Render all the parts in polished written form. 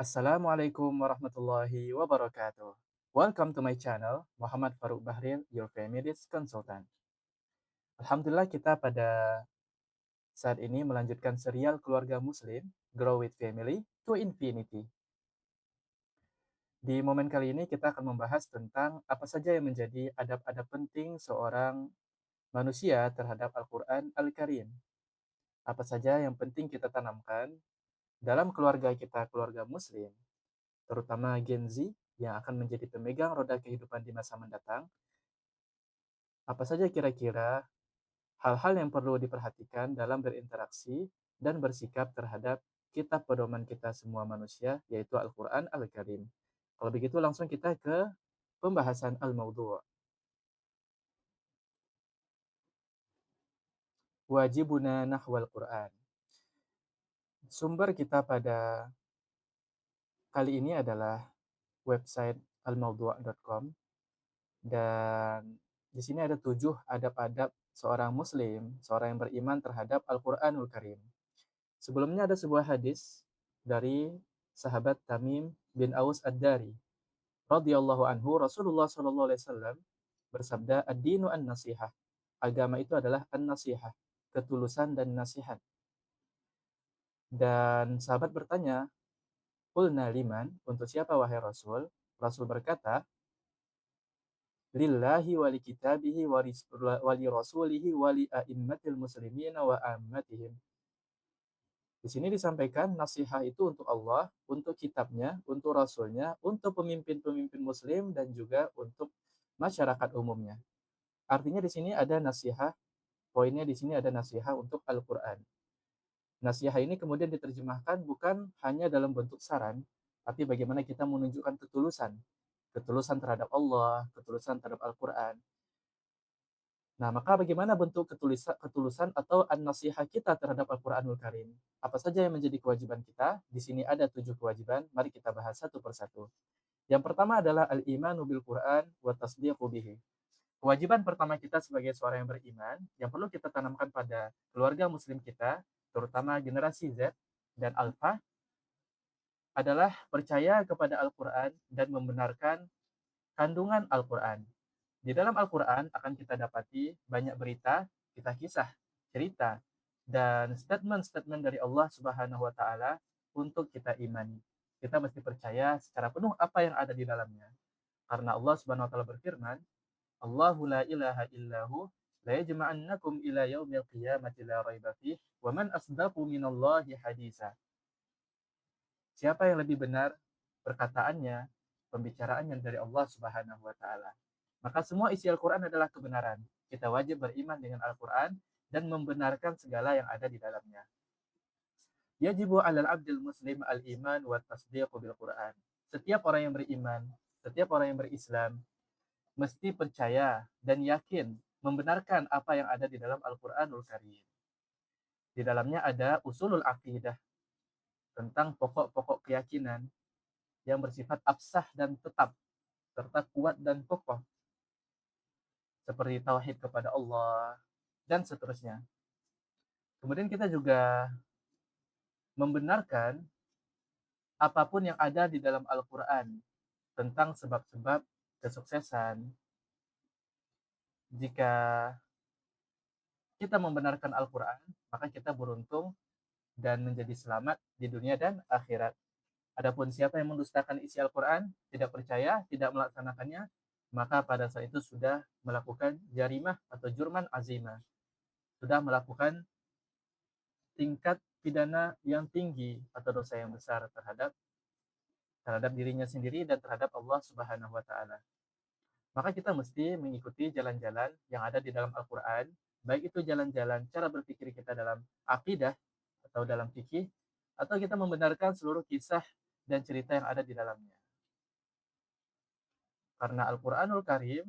Assalamualaikum warahmatullahi wabarakatuh. Welcome to my channel, Muhammad Faruk Bahril, your family consultant. Alhamdulillah kita pada saat ini melanjutkan serial keluarga muslim, Grow with Family to Infinity. Di momen kali ini kita akan membahas tentang apa saja yang menjadi adab-adab penting seorang manusia terhadap Al-Quran Al-Karim. Apa saja yang penting kita tanamkan dalam keluarga kita, keluarga muslim, terutama Gen Z yang akan menjadi pemegang roda kehidupan di masa mendatang. Apa saja kira-kira hal-hal yang perlu diperhatikan dalam berinteraksi dan bersikap terhadap kitab pedoman kita semua manusia, yaitu Al-Quran Al-Karim. Kalau begitu langsung kita ke pembahasan Al-Mawdu'. Wajibuna nahwal Quran. Sumber kita pada kali ini adalah website almawdu.com, dan di sini ada 7 adab-adab seorang muslim, seorang yang beriman terhadap Al-Quranul Karim. Sebelumnya ada sebuah hadis dari sahabat Tamim bin Aus Ad-Dari radhiyallahu anhu. Rasulullah sallallahu alaihi wasallam bersabda, "Ad-dinu an-nasihah." Agama itu adalah an-nasihah, ketulusan dan nasihat. Dan sahabat bertanya, "Qulna liman?" Untuk siapa wahai Rasul? Rasul berkata, "Lillahi wa li kitabihi wa li rasulihi wa li a'immatil muslimina wa ammatihim." Di sini disampaikan nasihat itu untuk Allah, untuk kitabnya, untuk rasulnya, untuk pemimpin-pemimpin muslim, dan juga untuk masyarakat umumnya. Artinya di sini ada nasihat, poinnya di sini ada nasihat untuk Al-Quran. Nasihat ini kemudian diterjemahkan bukan hanya dalam bentuk saran, tapi bagaimana kita menunjukkan ketulusan. Ketulusan terhadap Allah, ketulusan terhadap Al-Quran. Nah, maka bagaimana bentuk ketulusan atau an-nasihat kita terhadap Al-Quranul Karim? Apa saja yang menjadi kewajiban kita? Di sini ada 7 kewajiban, mari kita bahas satu persatu. Yang pertama adalah al-imanu bil Quran wa tasdiqu bihi. Kewajiban pertama kita sebagai seorang yang beriman, yang perlu kita tanamkan pada keluarga muslim kita, terutama generasi Z dan Alpha, adalah percaya kepada Al-Quran dan membenarkan kandungan Al-Quran. Di dalam Al-Quran akan kita dapati banyak berita, kisah, cerita, dan statement-statement dari Allah Subhanahu wa Ta'ala untuk kita imani. Kita mesti percaya secara penuh apa yang ada di dalamnya. Karena Allah Subhanahu wa Ta'ala berfirman, Allahu la ilaha illahu la yajma'annakum ila yaumil qiyamati la raiba fih wa man asdaqu minallahi hadisa. Siapa yang lebih benar perkataannya, pembicaraannya dari Allah Subhanahu wa Ta'ala. Maka semua isi Al-Quran adalah kebenaran. Kita wajib beriman dengan Al-Quran dan membenarkan segala yang ada di dalamnya. Yajibu alal abdil muslim al-iman wa tasdiqu bil Quran. Setiap orang yang beriman, setiap orang yang berislam, mesti percaya dan yakin membenarkan apa yang ada di dalam Al-Quranul Karim. Di dalamnya ada usulul aqidah, tentang pokok-pokok keyakinan yang bersifat absah dan tetap, serta kuat dan kokoh, seperti tauhid kepada Allah, dan seterusnya. Kemudian kita juga membenarkan apapun yang ada di dalam Al-Quran tentang sebab-sebab kesuksesan. Jika kita membenarkan Al-Quran, maka kita beruntung dan menjadi selamat di dunia dan akhirat. Adapun siapa yang mendustakan isi Al-Quran, tidak percaya, tidak melaksanakannya, maka pada saat itu sudah melakukan jarimah atau jurman azimah. Sudah melakukan tingkat pidana yang tinggi atau dosa yang besar terhadap dirinya sendiri dan terhadap Allah Subhanahu wa Ta'ala. Maka kita mesti mengikuti jalan-jalan yang ada di dalam Al-Quran, baik itu jalan-jalan cara berpikir kita dalam akidah atau dalam fikih, atau kita membenarkan seluruh kisah dan cerita yang ada di dalamnya. Karena Al-Quranul Karim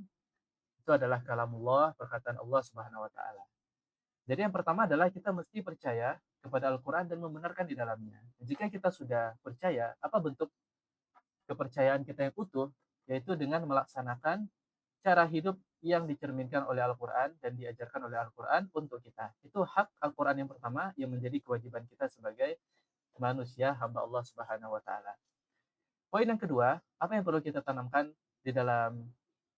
itu adalah kalamullah, perkataan Allah Subhanahu wa Ta'ala. Jadi yang pertama adalah kita mesti percaya kepada Al-Quran dan membenarkan di dalamnya. Jika kita sudah percaya, apa bentuk kepercayaan kita yang utuh? Yaitu dengan melaksanakan cara hidup yang dicerminkan oleh Al-Quran dan diajarkan oleh Al-Quran untuk kita. Itu hak Al-Quran yang pertama yang menjadi kewajiban kita sebagai manusia hamba Allah Subhanahu wa Ta'ala. Poin yang kedua, apa yang perlu kita tanamkan di dalam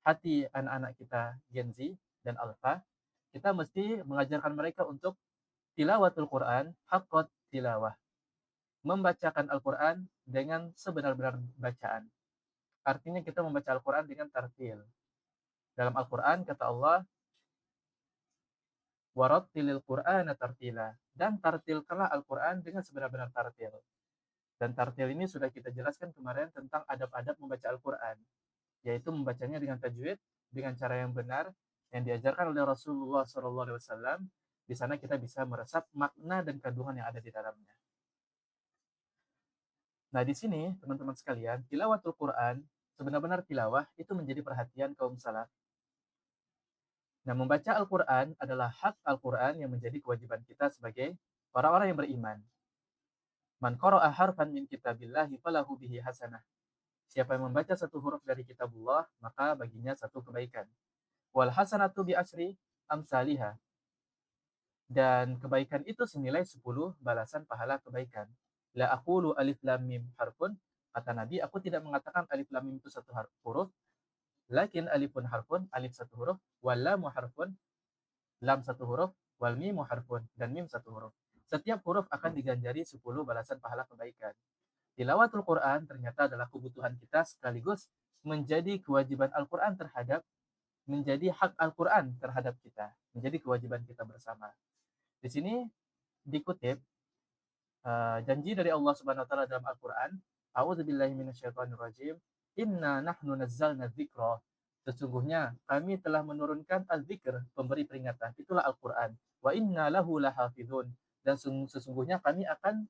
hati anak-anak kita Gen Z dan Alpha, kita mesti mengajarkan mereka untuk tilawatul Quran haqqat tilawah, membacakan Al-Quran dengan sebenar-benar bacaan. Artinya kita membaca Al-Quran dengan tartil. Dalam Al-Quran kata Allah, warattilil Qur'ana tartila, dan tartilkanlah Al-Quran dengan sebenar-benar tartil. Dan tartil ini sudah kita jelaskan kemarin tentang adab-adab membaca Al-Quran, yaitu membacanya dengan tajwid, dengan cara yang benar, yang diajarkan oleh Rasulullah SAW. Di sana kita bisa meresap makna dan kandungan yang ada di dalamnya. Nah, di sini teman-teman sekalian, tilawatul Quran, sebenar-benar tilawah itu menjadi perhatian kaum salaf. Nah, membaca Al-Quran adalah hak Al-Quran yang menjadi kewajiban kita sebagai orang-orang yang beriman. Man qara'a harfan min kitabillahi falahu bihi hasanah. Siapa yang membaca satu huruf dari kitabullah, maka baginya satu kebaikan. Wal hasanatu bi asri amsaliha. Dan kebaikan itu senilai 10 balasan pahala kebaikan. La aqulu alif lam mim harfun. Kata Nabi, aku tidak mengatakan alif lam mim itu satu huruf, lakin alifun harfun, alif satu huruf, wal lamu harfun, lam satu huruf, wal mimu harfun, dan mim satu huruf. Setiap huruf akan diganjari 10 balasan pahala kebaikan. Tilawatul Quran ternyata adalah kebutuhan kita sekaligus menjadi kewajiban Al-Quran terhadap, menjadi hak Al-Quran terhadap kita, menjadi kewajiban kita bersama. Di sini dikutip janji dari Allah Subhanahu wa taala dalam Al-Qur'an, A'udzubillahi minasyaitonirrajim, Inna nahnu nazzalna dzikra. Sesungguhnya kami telah menurunkan az-zikr, pemberi peringatan. Itulah Al-Qur'an. Wa inna lahu lahafizun. Dan sesungguhnya kami akan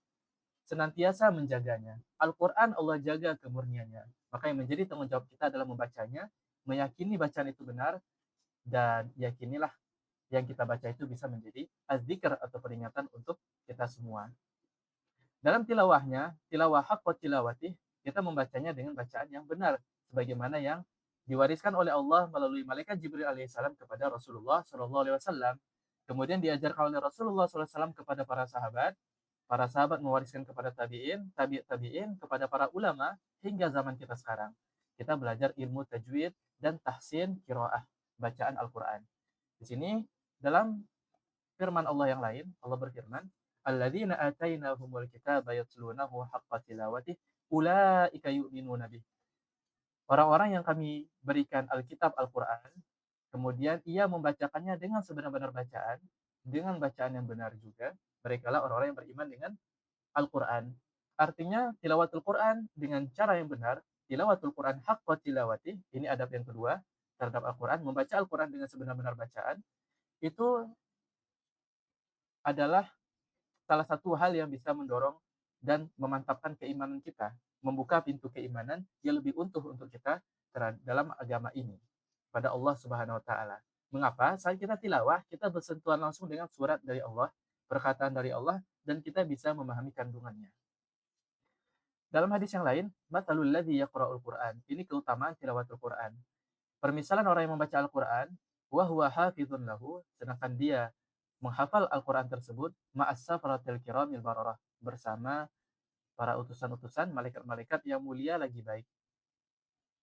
senantiasa menjaganya. Al-Qur'an Allah jaga kemurniannya. Maka yang menjadi tanggung jawab kita adalah membacanya, meyakini bacaan itu benar, dan yakinilah yang kita baca itu bisa menjadi az-zikr atau peringatan untuk kita semua. Dalam tilawahnya, tilawah haqqat tilawati, kita membacanya dengan bacaan yang benar, sebagaimana yang diwariskan oleh Allah melalui malaikat Jibril alaihissalam kepada Rasulullah SAW. Kemudian diajarkan oleh Rasulullah SAW kepada para sahabat mewariskan kepada tabi'in, tabi'in kepada para ulama, hingga zaman kita sekarang. Kita belajar ilmu tajwid dan tahsin qiraah, bacaan Al-Quran. Di sini, dalam firman Allah yang lain, Allah berfirman, alladzina atainahumul kitaba yatlunahu haqqa tilawatih ulaika yu'minuna bih. Orang-orang yang kami berikan Alkitab Al-Quran, kemudian ia membacakannya dengan sebenar-benar bacaan, dengan bacaan yang benar juga, mereka lah orang-orang yang beriman dengan Al-Quran. Artinya tilawatul Quran dengan cara yang benar, tilawatul Quran haqqa tilawati, ini adab yang kedua terhadap Al-Quran, membaca Al-Quran dengan sebenar-benar bacaan, itu adalah salah satu hal yang bisa mendorong dan memantapkan keimanan kita, membuka pintu keimanan yang lebih utuh untuk kita dalam agama ini pada Allah Subhanahu wa taala. Mengapa? Saat kita tilawah, kita bersentuhan langsung dengan surat dari Allah, perkataan dari Allah, dan kita bisa memahami kandungannya. Dalam hadis yang lain, matalul ladzi yaqra'ul Qur'an. Ini keutamaan tilawatul Qur'an. Permisalan orang yang membaca Al-Qur'an, wa huwa hafizun lahu, sedangkan dia menghafal Al-Quran tersebut ma'as safaratil kiramil bararah, bersama para utusan-utusan malaikat-malaikat yang mulia lagi baik.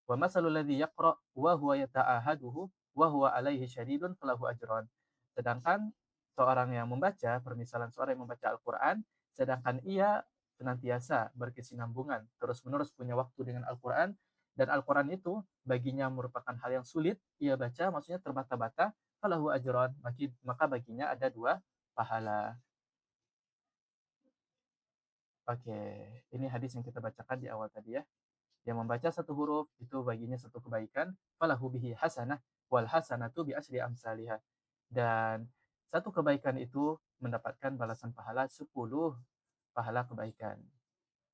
Wa masalul ladzi yaqra wa huwa yata'ahaduhu wa huwa alaihi syadidun falahu ajran. Sedangkan seorang yang membaca, permisalan seorang yang membaca Al-Quran, sedangkan ia senantiasa berkesinambungan, terus-menerus punya waktu dengan Al-Quran, dan Al-Quran itu baginya merupakan hal yang sulit, ia baca, maksudnya terbata-bata, falahu ajran, maka baginya ada 2 pahala. Oke, ini hadis yang kita bacakan di awal tadi ya. Yang membaca satu huruf itu baginya satu kebaikan, falahu bihi hasanah wal hasanatu bi asri amsalihah. Dan satu kebaikan itu mendapatkan balasan pahala 10 pahala kebaikan.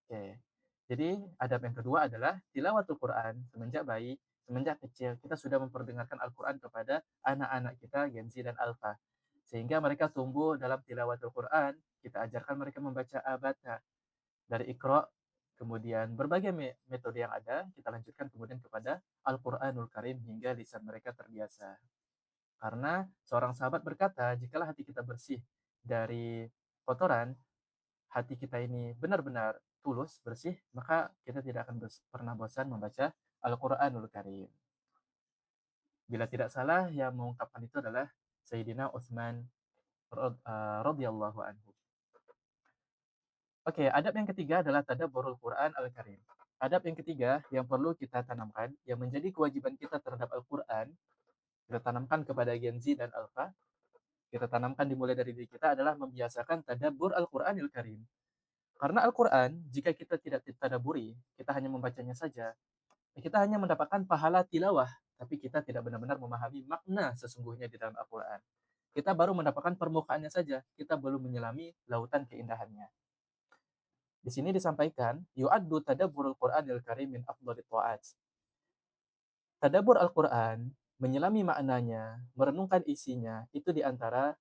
Oke. Jadi adab yang kedua adalah tilawatul Quran. Semenjak bayi, semenjak kecil kita sudah memperdengarkan Al-Quran kepada anak-anak kita Gen Z dan Alpha. Sehingga mereka tumbuh dalam tilawatul Quran, kita ajarkan mereka membaca abata dari Iqra, kemudian berbagai metode yang ada, kita lanjutkan kemudian kepada Al-Quranul Karim hingga lisan mereka terbiasa. Karena seorang sahabat berkata, jikalau hati kita bersih dari kotoran, hati kita ini benar-benar tulus, bersih, maka kita tidak akan pernah bosan membaca Al-Qur'anul Karim. Bila tidak salah yang mengungkapkan itu adalah Sayyidina Utsman radhiyallahu anhu. Oke, adab yang ketiga adalah tadabburul Qur'an Al-Karim. Adab yang ketiga yang perlu kita tanamkan, yang menjadi kewajiban kita terhadap Al-Qur'an, kita tanamkan kepada Gen Z dan Alpha, kita tanamkan dimulai dari diri kita adalah membiasakan tadabbur Al-Qur'anil Karim. Karena Al-Qur'an, jika kita tidak ditadaburi, kita hanya membacanya saja, kita hanya mendapatkan pahala tilawah, tapi kita tidak benar-benar memahami makna sesungguhnya di dalam Al-Qur'an. Kita baru mendapatkan permukaannya saja, kita belum menyelami lautan keindahannya. Di sini disampaikan, yu'addu tadabburul Qur'anil Karim min afdhalit ta'at. Tadabbur Al-Qur'an, menyelami maknanya, merenungkan isinya, itu di antara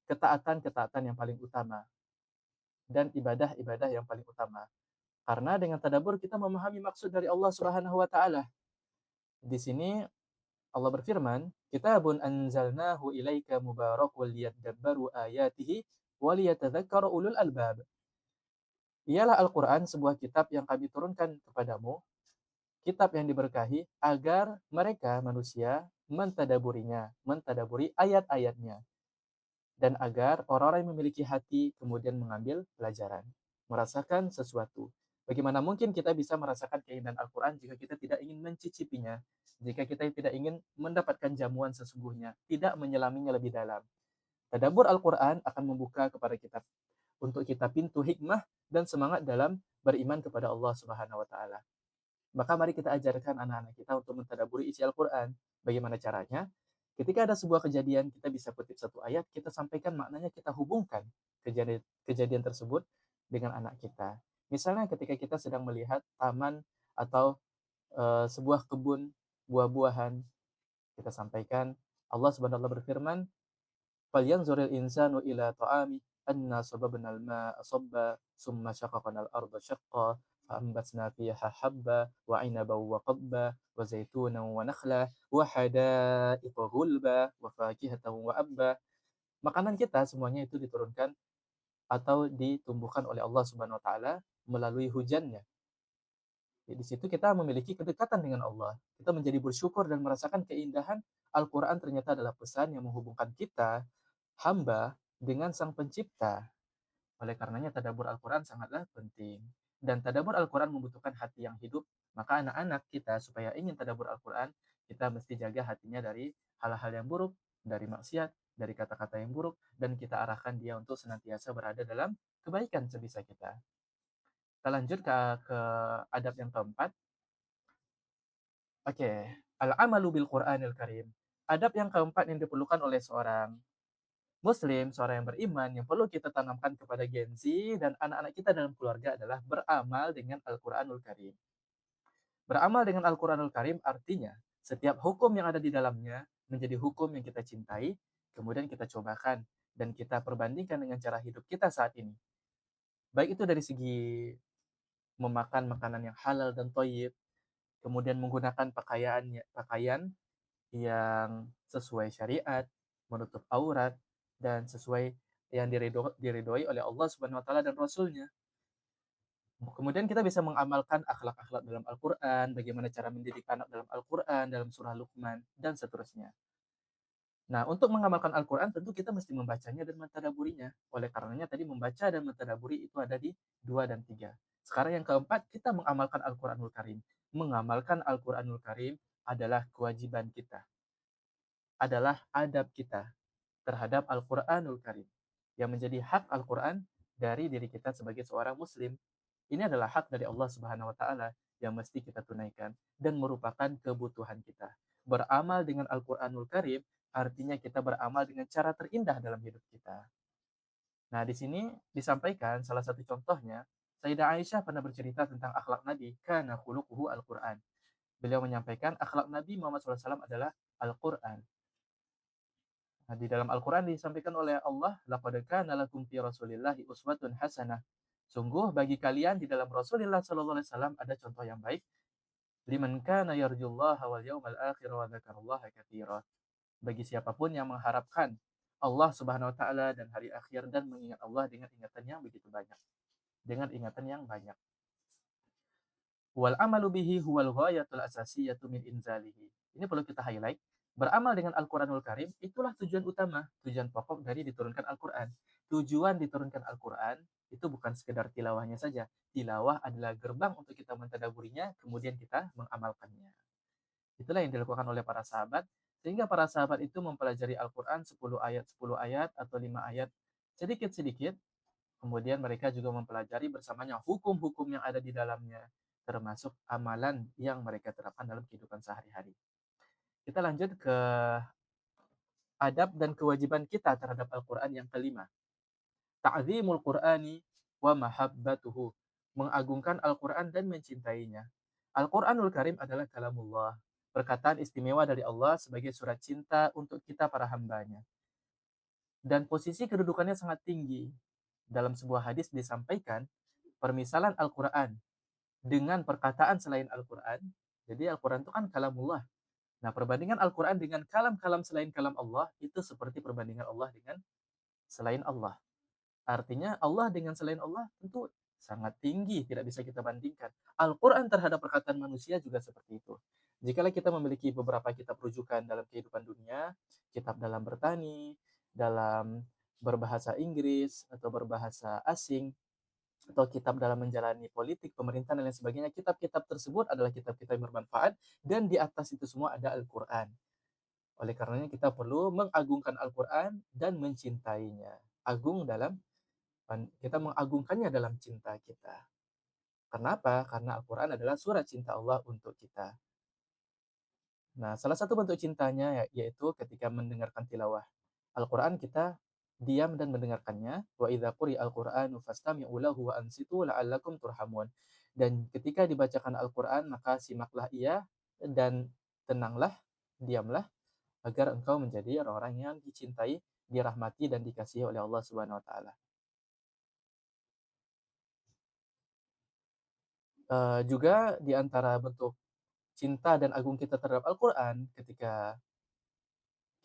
ketaatan-ketaatan yang paling utama dan ibadah-ibadah yang paling utama. Karena dengan tadabbur kita memahami maksud dari Allah Subhanahu wa taala. Di sini Allah berfirman, "Kitabun anzalnahu ilaika mubarakun liyadabbaru ayatihi wa liyatadzakkara ulul albab." Ialah Al-Qur'an sebuah kitab yang kami turunkan kepadamu, kitab yang diberkahi agar mereka manusia mentadaburinya, mentadaburi ayat-ayatnya, dan agar orang-orang yang memiliki hati kemudian mengambil pelajaran, merasakan sesuatu. Bagaimana mungkin kita bisa merasakan keindahan Al-Quran jika kita tidak ingin mencicipinya, jika kita tidak ingin mendapatkan jamuan sesungguhnya, tidak menyelaminya lebih dalam. Tadabbur Al-Quran akan membuka kepada kita untuk kita pintu hikmah dan semangat dalam beriman kepada Allah Subhanahu wa taala. Maka mari kita ajarkan anak-anak kita untuk mentadaburi isi Al-Quran. Bagaimana caranya? Ketika ada sebuah kejadian, kita bisa kutip satu ayat, kita sampaikan maknanya, kita hubungkan kejadian tersebut dengan anak kita. Misalnya ketika kita sedang melihat taman atau sebuah kebun buah-buahan, kita sampaikan Allah Subhanahu wa taala berfirman, "Falyanzuril insanu ila ta'ami anna sababna al-ma'a sabba summa syaqaqna al-arda syaqqa فأنبتنا فيها حبا وعنبا وقضبا وزيتونا ونخلا وحدائق غلبا وفاكهة وأبا. Makanan kita semuanya itu diturunkan atau ditumbuhkan oleh Allah Subhanahu wa taala melalui hujannya. Di situ kita memiliki kedekatan dengan Allah. Kita menjadi bersyukur dan merasakan keindahan Al-Qur'an ternyata adalah pesan yang menghubungkan kita, hamba, dengan Sang Pencipta. Oleh karenanya tadabbur Al-Quran sangatlah penting. Dan tadabbur Al-Quran membutuhkan hati yang hidup. Maka anak-anak kita supaya ingin tadabbur Al-Quran, kita mesti jaga hatinya dari hal-hal yang buruk, dari maksiat, dari kata-kata yang buruk, dan kita arahkan dia untuk senantiasa berada dalam kebaikan sebisa kita. Kita lanjut ke adab yang keempat. Oke, al-amalu bil Qur'anil Karim. Adab yang keempat yang diperlukan oleh seorang Muslim, seorang yang beriman, yang perlu kita tanamkan kepada Gen Z dan anak-anak kita dalam keluarga adalah beramal dengan Al-Quranul Karim. Beramal dengan Al-Quranul Karim artinya setiap hukum yang ada di dalamnya menjadi hukum yang kita cintai, kemudian kita cobakan dan kita perbandingkan dengan cara hidup kita saat ini. Baik itu dari segi memakan makanan yang halal dan toyib, kemudian menggunakan pakaian yang sesuai syariat, menutup aurat, dan sesuai yang diridhoi oleh Allah Subhanahu wa taala dan Rasulnya. Kemudian kita bisa mengamalkan akhlak-akhlak dalam Al-Quran, bagaimana cara mendidik anak dalam Al-Quran, dalam surah Luqman, dan seterusnya. Nah, untuk mengamalkan Al-Quran tentu kita mesti membacanya dan mentadaburinya. Oleh karenanya tadi membaca dan mentadaburi itu ada di 2 dan 3. Sekarang yang keempat, kita mengamalkan Al-Quranul Karim. Mengamalkan Al-Quranul Karim adalah kewajiban kita, adalah adab kita terhadap Al-Quranul Karim, yang menjadi hak Al-Quran dari diri kita sebagai seorang Muslim. Ini adalah hak dari Allah Subhanahu wa taala yang mesti kita tunaikan dan merupakan kebutuhan kita. Beramal dengan Al-Qur'anul Karim artinya kita beramal dengan cara terindah dalam hidup kita. Nah, di sini disampaikan salah satu contohnya, Sayyidah Aisyah pernah bercerita tentang akhlak Nabi, kana khuluquhu Al-Qur'an. Beliau menyampaikan akhlak Nabi Muhammad SAW adalah Al-Qur'an. Nah, di dalam Al-Quran disampaikan oleh Allah, laqad kana lakum fi Rasulillahi uswatun hasanah. Sungguh bagi kalian di dalam Rasulullah sallallahu alaihi wasallam ada contoh yang baik. Liman kana yarjullaha wal yawmal akhir wa dzakarallaha katsira. Bagi siapapun yang mengharapkan Allah Subhanahu wa taala dan hari akhir dan mengingat Allah dengan ingatan yang begitu banyak. Dengan ingatan yang banyak. Wal amalu bihi huwal ghayatul asasiyatu min inzalihi. Ini perlu kita highlight. Beramal dengan Al-Quranul Karim, itulah tujuan utama, tujuan pokok dari diturunkan Al-Quran. Tujuan diturunkan Al-Quran itu bukan sekedar tilawahnya saja. Tilawah adalah gerbang untuk kita mentadaburinya, kemudian kita mengamalkannya. Itulah yang dilakukan oleh para sahabat, sehingga para sahabat itu mempelajari Al-Quran 10 ayat atau 5 ayat, sedikit-sedikit. Kemudian mereka juga mempelajari bersamanya hukum-hukum yang ada di dalamnya, termasuk amalan yang mereka terapkan dalam kehidupan sehari-hari. Kita lanjut ke adab dan kewajiban kita terhadap Al-Quran yang kelima. Ta'zimul Qur'ani wa mahabbatuhu. Mengagungkan Al-Quran dan mencintainya. Al-Quranul Karim adalah kalamullah. Perkataan istimewa dari Allah sebagai surat cinta untuk kita para hambanya. Dan posisi kedudukannya sangat tinggi. Dalam sebuah hadis disampaikan, permisalan Al-Quran dengan perkataan selain Al-Quran, jadi Al-Quran itu kan kalamullah. Nah, perbandingan Al-Quran dengan kalam-kalam selain kalam Allah, itu seperti perbandingan Allah dengan selain Allah. Artinya Allah dengan selain Allah tentu sangat tinggi, tidak bisa kita bandingkan. Al-Quran terhadap perkataan manusia juga seperti itu. Jikalau kita memiliki beberapa kitab rujukan dalam kehidupan dunia, kitab dalam bertani, dalam berbahasa Inggris atau berbahasa asing, atau kitab dalam menjalani politik, pemerintahan, dan lain sebagainya, kitab-kitab tersebut adalah kitab-kitab yang bermanfaat, dan di atas itu semua ada Al-Quran. Oleh karenanya kita perlu mengagungkan Al-Quran dan mencintainya. Agung dalam, kita mengagungkannya dalam cinta kita. Kenapa? Karena Al-Quran adalah surat cinta Allah untuk kita. Nah, salah satu bentuk cintanya yaitu ketika mendengarkan tilawah Al-Quran, kita diam dan mendengarkannya. Wa idza quri'al Qur'anu fastami'u lahu wa ansitu la'allakum turhamun. Dan ketika dibacakan Al-Quran, maka simaklah ia dan tenanglah, diamlah, agar engkau menjadi orang-orang yang dicintai, dirahmati, dan dikasihi oleh Allah Subhanahu wa taala. Juga di antara bentuk cinta dan agung kita terhadap Al-Quran, ketika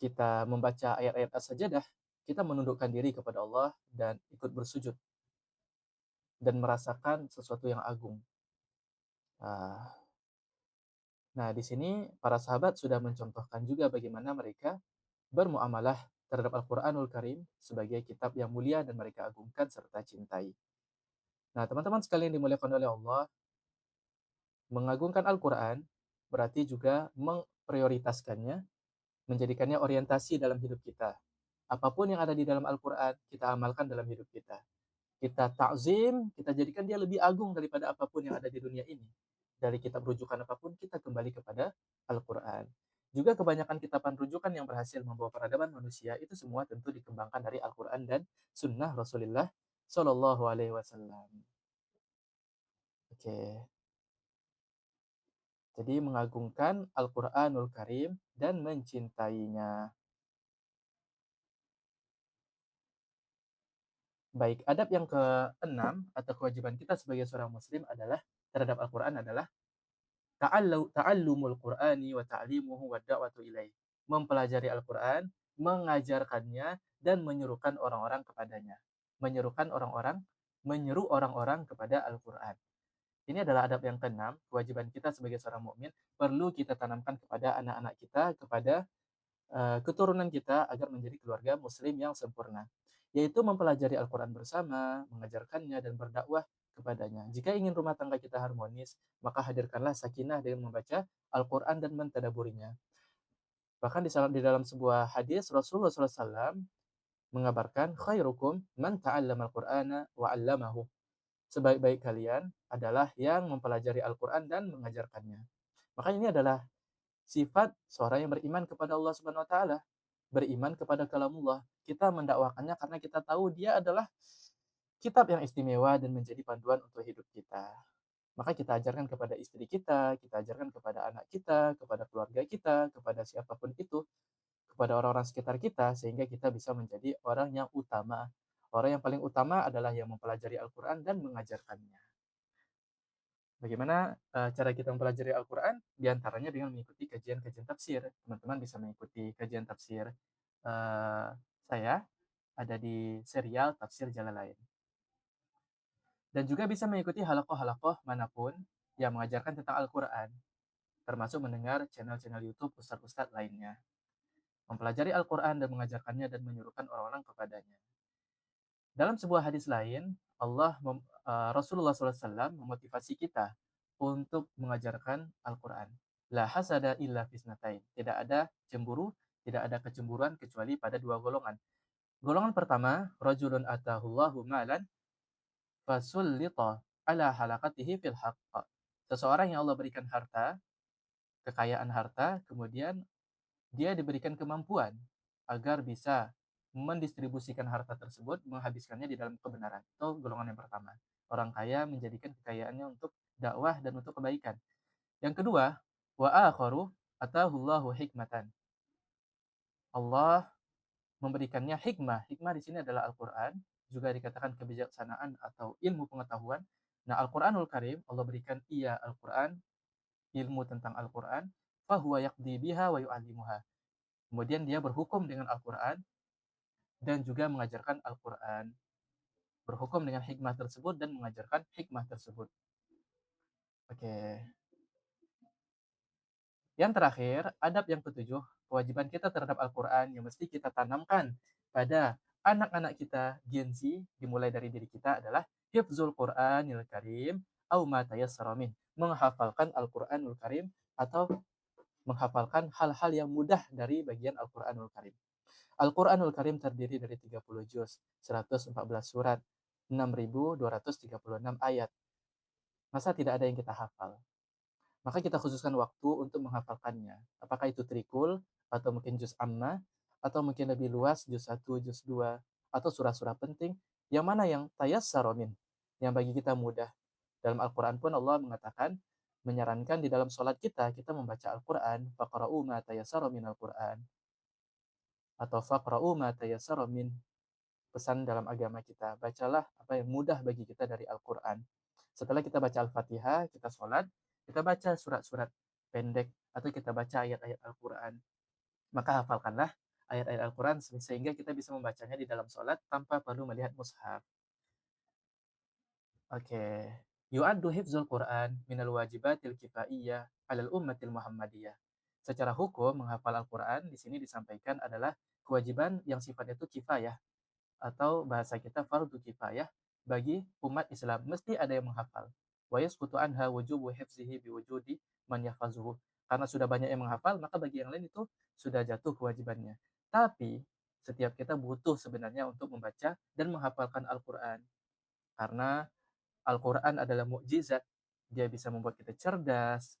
kita membaca ayat-ayat as-sajadah, kita menundukkan diri kepada Allah dan ikut bersujud dan merasakan sesuatu yang agung. Nah, di sini para sahabat sudah mencontohkan juga bagaimana mereka bermuamalah terhadap Al-Quranul Karim sebagai kitab yang mulia dan mereka agungkan serta cintai. Nah, teman-teman sekalian dimuliakan oleh Allah, mengagungkan Al-Quran berarti juga memprioritaskannya, menjadikannya orientasi dalam hidup kita. Apapun yang ada di dalam Al-Quran, kita amalkan dalam hidup kita. Kita takzim, kita jadikan dia lebih agung daripada apapun yang ada di dunia ini. Dari kitab rujukan apapun, kita kembali kepada Al-Quran. Juga kebanyakan kitaban rujukan yang berhasil membawa peradaban manusia, itu semua tentu dikembangkan dari Al-Quran dan Sunnah Rasulullah Shallallahu Alaihi Wasallam. Oke, jadi mengagungkan Al-Quranul Karim dan mencintainya. Baik, adab yang keenam atau kewajiban kita sebagai seorang muslim adalah terhadap Al-Quran adalah ta'allumul Qur'ani wa ta'limuhu wa da'watu ilaih. Mempelajari Al-Quran, mengajarkannya, dan menyerukan orang-orang kepadanya. Menyerukan orang-orang, menyeru orang-orang kepada Al-Quran. Ini adalah adab yang keenam, kewajiban kita sebagai seorang mukmin perlu kita tanamkan kepada anak-anak kita, kepada keturunan kita agar menjadi keluarga muslim yang sempurna, yaitu mempelajari Al-Quran bersama, mengajarkannya, dan berdakwah kepadanya. Jika ingin rumah tangga kita harmonis, maka hadirkanlah sakinah dengan membaca Al-Quran dan mentadaburinya. Bahkan di dalam sebuah hadis, Rasulullah SAW mengabarkan, khairukum man ta'allama al-Qur'ana wa 'allamahu. Sebaik-baik kalian adalah yang mempelajari Al-Quran dan mengajarkannya. Maka ini adalah sifat seorang yang beriman kepada Allah Subhanahu wa taala, beriman kepada kalamullah. Kita mendakwakannya karena kita tahu dia adalah kitab yang istimewa dan menjadi panduan untuk hidup kita. Maka kita ajarkan kepada istri kita ajarkan kepada anak kita, kepada keluarga kita, kepada siapapun itu, kepada orang-orang sekitar kita, sehingga kita bisa menjadi orang yang utama. Orang yang paling utama adalah yang mempelajari Al-Quran dan mengajarkannya. Bagaimana cara kita mempelajari Al-Quran? Di antaranya dengan mengikuti kajian-kajian tafsir. Teman-teman bisa mengikuti kajian tafsir saya, ada di serial Tafsir Jalalain. Dan juga bisa mengikuti halakoh-halakoh manapun yang mengajarkan tentang Al-Quran, termasuk mendengar channel-channel YouTube ustadz-ustadz lainnya, mempelajari Al-Quran dan mengajarkannya dan menyuruhkan orang-orang kepadanya. Dalam sebuah hadis lain, Rasulullah SAW memotivasi kita untuk mengajarkan Al-Quran. La hasada illa fisnatain. Tidak ada cemburu, tidak ada kecemburuan kecuali pada dua golongan. Golongan pertama, rajulun atahullahu malan fasullita ala halakatihi fil haqq. Seseorang yang Allah berikan harta, kekayaan harta, kemudian dia diberikan kemampuan agar bisa mendistribusikan harta tersebut, menghabiskannya di dalam kebenaran. Itu golongan yang pertama. Orang kaya menjadikan kekayaannya untuk dakwah dan untuk kebaikan. Yang kedua, wa akharu atahullahu hikmatan. Allah memberikannya hikmah. Hikmah di sini adalah Al-Quran, juga dikatakan kebijaksanaan atau ilmu pengetahuan. Nah, Al-Quranul Karim, Allah berikan ia Al-Quran, ilmu tentang Al-Quran, fahuwa yaqdi biha wa yu'allimuha. Kemudian dia berhukum dengan Al-Quran dan juga mengajarkan Al-Quran. Berhukum dengan hikmah tersebut dan mengajarkan hikmah tersebut. Oke. Yang terakhir, adab yang ketujuh, kewajiban kita terhadap Al-Quran yang mesti kita tanamkan pada anak-anak kita, Gen Z, dimulai dari diri kita adalah hifzul Quranil Karim au ma tayassara min. Menghafalkan Al-Quranul Karim atau menghafalkan hal-hal yang mudah dari bagian Al-Quranul Karim. Al-Quranul Karim terdiri dari 30 juz, 114 surat, 6.236 ayat. Masa tidak ada yang kita hafal? Maka kita khususkan waktu untuk menghafalkannya. Apakah itu trikul, atau mungkin juz amma, atau mungkin lebih luas, juz 1, juz 2, atau surah-surah penting, yang mana yang tayassara min, yang bagi kita mudah. Dalam Al-Quran pun Allah mengatakan, menyarankan di dalam sholat kita, kita membaca Al-Quran, faqra'u ma tayassara min Al-Quran, atau faqra'u ma tayassara min, pesan dalam agama kita. Bacalah apa yang mudah bagi kita dari Al-Quran. Setelah kita baca Al-Fatihah, kita sholat, kita baca surat-surat pendek, atau kita baca ayat-ayat Al-Quran. Maka hafalkanlah ayat-ayat Al-Quran sehingga kita bisa membacanya di dalam sholat tanpa perlu melihat mushaf. Oke. Yu'addu hifzul Quran minal wajibatil kifaiyah alal ummatil Muhammadiyah. Secara hukum, menghafal Al-Quran di sini disampaikan adalah kewajiban yang sifatnya itu kifayah, atau bahasa kita fardu kifayah bagi umat Islam. Mesti ada yang menghafal. Wa yasqutu anha wujubu hifzihi biwujudi man yahfazuhu. Karena sudah banyak yang menghafal, maka bagi yang lain itu sudah jatuh kewajibannya. Tapi setiap kita butuh sebenarnya untuk membaca dan menghafalkan Al-Quran. Karena Al-Quran adalah mukjizat. Dia bisa membuat kita cerdas,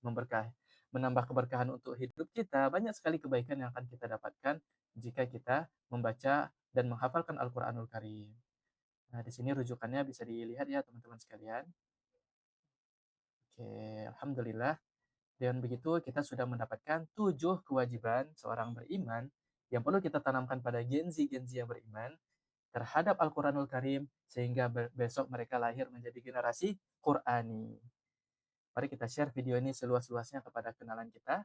menambah keberkahan untuk hidup kita. Banyak sekali kebaikan yang akan kita dapatkan jika kita membaca dan menghafalkan Al-Quranul Karim. Nah, di sini rujukannya bisa dilihat ya teman-teman sekalian. Oke, Alhamdulillah. Dengan begitu kita sudah mendapatkan 7 kewajiban seorang beriman yang perlu kita tanamkan pada Gen Z yang beriman terhadap Al-Quranul Karim sehingga besok mereka lahir menjadi generasi Qurani. Mari kita share video ini seluas-luasnya kepada kenalan kita.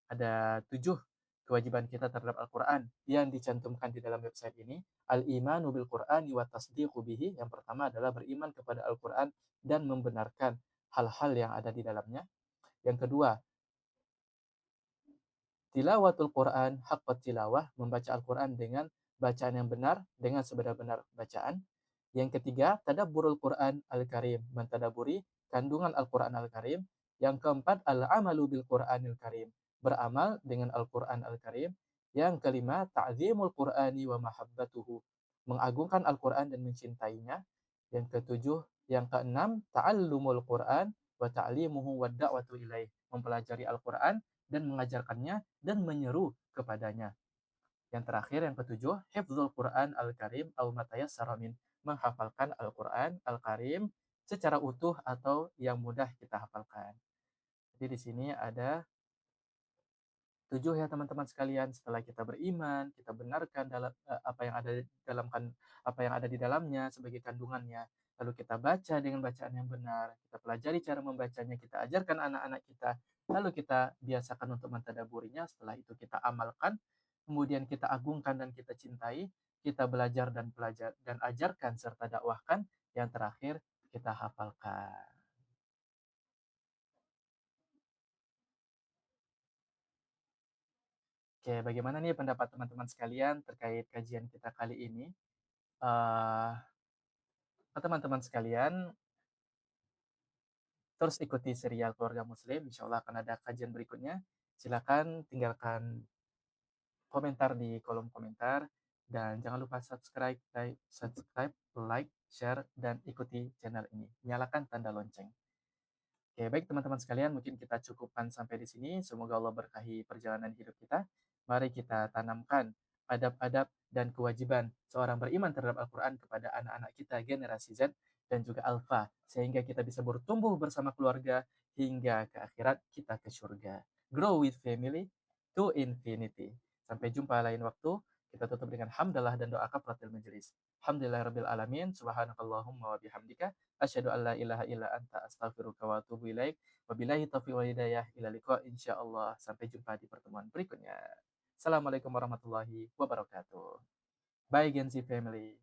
Ada 7 kewajiban kita terhadap Al-Quran yang dicantumkan di dalam website ini. Al-imanu bil Qur'ani wa tasdiqu bihi. Yang pertama adalah beriman kepada Al-Quran dan membenarkan hal-hal yang ada di dalamnya. Yang kedua, tilawatul Quran haqqat tilawah, membaca Al-Quran dengan bacaan yang benar, dengan sebenar-benar bacaan. Yang ketiga, tadabburul Quran Al-Karim, mentadaburi kandungan Al-Quran Al-Karim. Yang keempat, al-amalu bil Quranil Karim, beramal dengan Al-Quran Al-Karim. Yang kelima, ta'zimul Qur'ani wa mahabbatuhu, mengagungkan Al-Quran dan mencintainya. Yang ketujuh, yang keenam, ta'allumul Quran wa ta'limuhu wa da'watu ilaih, mempelajari Al-Quran dan mengajarkannya dan menyeru kepadanya. Yang terakhir, yang ketujuh, hifdzul Quran Al-Karim au matayassara min, menghafalkan Al-Quran Al-Karim secara utuh atau yang mudah kita hafalkan. Jadi di sini ada 7 ya teman-teman sekalian. Setelah kita beriman, kita benarkan dalam apa yang ada dalam apa yang ada di dalamnya sebagai kandungannya. Lalu kita baca dengan bacaan yang benar, kita pelajari cara membacanya, kita ajarkan anak-anak kita, lalu kita biasakan untuk mentadaburinya. Setelah itu kita amalkan, kemudian kita agungkan dan kita cintai, kita belajar dan ajarkan serta dakwahkan, yang terakhir kita hafalkan. Oke, bagaimana nih pendapat teman-teman sekalian terkait kajian kita kali ini? Eee, Teman-teman sekalian, terus ikuti serial Keluarga Muslim, insya Allah akan ada kajian berikutnya. Silakan tinggalkan komentar di kolom komentar, dan jangan lupa subscribe, like, share, dan ikuti channel ini. Nyalakan tanda lonceng. Oke, baik teman-teman sekalian, mungkin kita cukupkan sampai di sini. Semoga Allah berkahi perjalanan hidup kita. Mari kita tanamkan adab-adab dan kewajiban seorang beriman terhadap Al-Quran kepada anak-anak kita generasi Z dan juga Alfa, sehingga kita bisa bertumbuh bersama keluarga hingga ke akhirat kita ke surga. Grow with family to infinity. Sampai jumpa lain waktu. Kita tutup dengan hamdalah dan doa kafaratul majelis. Alhamdulillahirabbil alamin. Subhanakallahumma wa bihamdika asyhadu an la ilaha illa anta astaghfiruka wa atubu ilaik. Wabillahi taufiq wal hidayah. Ila liqa insyaallah. Sampai jumpa di pertemuan berikutnya. Assalamualaikum warahmatullahi wabarakatuh. Bye Genzi family.